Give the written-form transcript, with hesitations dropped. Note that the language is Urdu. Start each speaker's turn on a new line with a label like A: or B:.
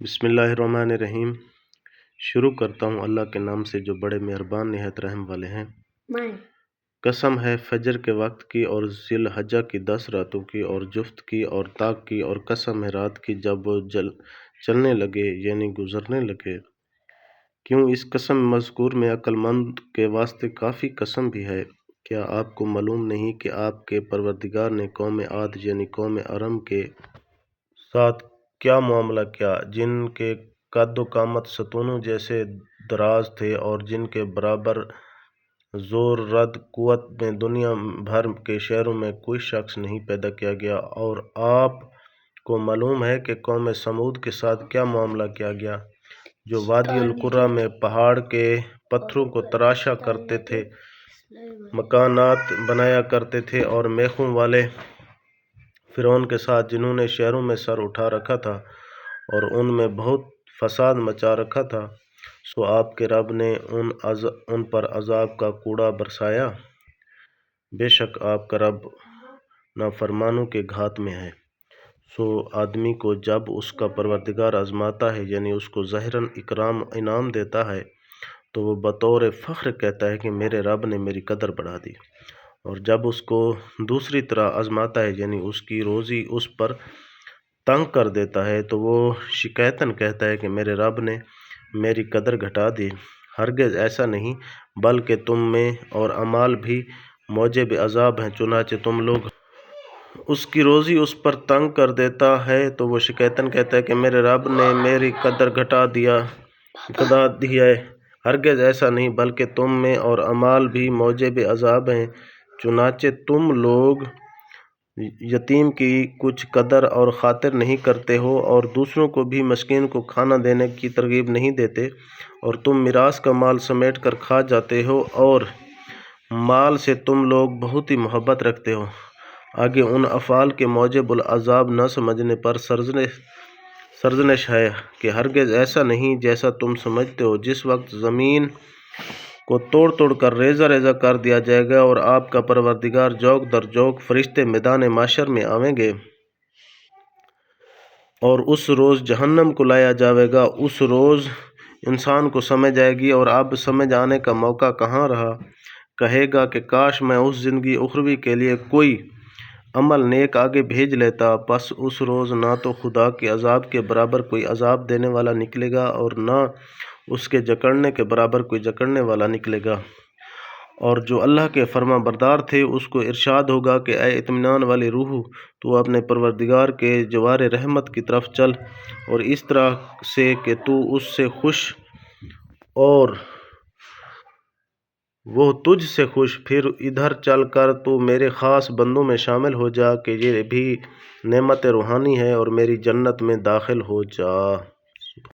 A: بسم اللہ الرحمن الرحیم۔ شروع کرتا ہوں اللہ کے نام سے جو بڑے مہربان نہایت رحم والے ہیں۔ قسم ہے فجر کے وقت کی اور ذی الحجہ کی 10 راتوں کی اور جفت کی اور طاق کی، اور قسم ہے رات کی جب وہ چلنے لگے یعنی گزرنے لگے۔ کیوں اس قسم مذکور میں عقل مند کے واسطے کافی قسم بھی ہے۔ کیا آپ کو معلوم نہیں کہ آپ کے پروردگار نے قوم عاد یعنی قوم ارم کے ساتھ کیا معاملہ کیا، جن کے قد و قامت ستونوں جیسے دراز تھے اور جن کے برابر زور رد قوت میں دنیا بھر کے شہروں میں کوئی شخص نہیں پیدا کیا گیا؟ اور آپ کو معلوم ہے کہ قوم سمود کے ساتھ کیا معاملہ کیا گیا، جو وادی القرا میں پہاڑ کے پتھروں کو تراشا کرتے تھے، مکانات بنایا کرتے تھے، اور میخوں والے فرعون کے ساتھ جنہوں نے شہروں میں سر اٹھا رکھا تھا اور ان میں بہت فساد مچا رکھا تھا، سو آپ کے رب نے ان پر عذاب کا کوڑا برسایا۔ بے شک آپ کا رب نافرمانوں کے گھات میں ہے۔ سو آدمی کو جب اس کا پروردگار آزماتا ہے یعنی اس کو ظاہراً انعام دیتا ہے تو وہ بطور فخر کہتا ہے کہ میرے رب نے میری قدر بڑھا دی، اور جب اس کو دوسری طرح آزماتا ہے یعنی اس کی روزی اس پر تنگ کر دیتا ہے تو وہ شکایتاً کہتا ہے کہ میرے رب نے میری قدر گھٹا دی۔ ہرگز ایسا نہیں، بلکہ تم میں اور اعمال بھی موجب عذاب ہیں، چنانچہ تم لوگ اس کی روزی اس پر تنگ کر دیتا ہے تو وہ شکایتاً کہتا ہے کہ میرے رب نے میری قدر گھٹا دی ہے۔ ہرگز ایسا نہیں، بلکہ تم میں اور اعمال بھی موجب عذاب ہیں، چنانچہ تم لوگ یتیم کی کچھ قدر اور خاطر نہیں کرتے ہو اور دوسروں کو بھی مسکین کو کھانا دینے کی ترغیب نہیں دیتے، اور تم میراث کا مال سمیٹ کر کھا جاتے ہو اور مال سے تم لوگ بہت ہی محبت رکھتے ہو۔ آگے ان افعال کے موجب العذاب نہ سمجھنے پر سرزنش ہے کہ ہرگز ایسا نہیں جیسا تم سمجھتے ہو۔ جس وقت زمین کو توڑ توڑ کر ریزہ ریزہ کر دیا جائے گا اور آپ کا پروردگار جوک در جوک فرشتے میدان محشر میں آئیں گے، اور اس روز جہنم کو لایا جائے گا، اس روز انسان کو سمجھ آئے گی اور اب سمجھ آنے کا موقع کہاں رہا۔ کہے گا کہ کاش میں اس زندگی اخروی کے لیے کوئی عمل نیک آگے بھیج لیتا، پس اس روز نہ تو خدا کے عذاب کے برابر کوئی عذاب دینے والا نکلے گا اور نہ اس کے جکڑنے کے برابر کوئی جکڑنے والا نکلے گا۔ اور جو اللہ کے فرما بردار تھے اس کو ارشاد ہوگا کہ اے اطمینان والی روح، تو اپنے پروردگار کے جوار رحمت کی طرف چل، اور اس طرح سے کہ تو اس سے خوش اور وہ تجھ سے خوش، پھر ادھر چل کر تو میرے خاص بندوں میں شامل ہو جا کہ یہ بھی نعمت روحانی ہے، اور میری جنت میں داخل ہو جا۔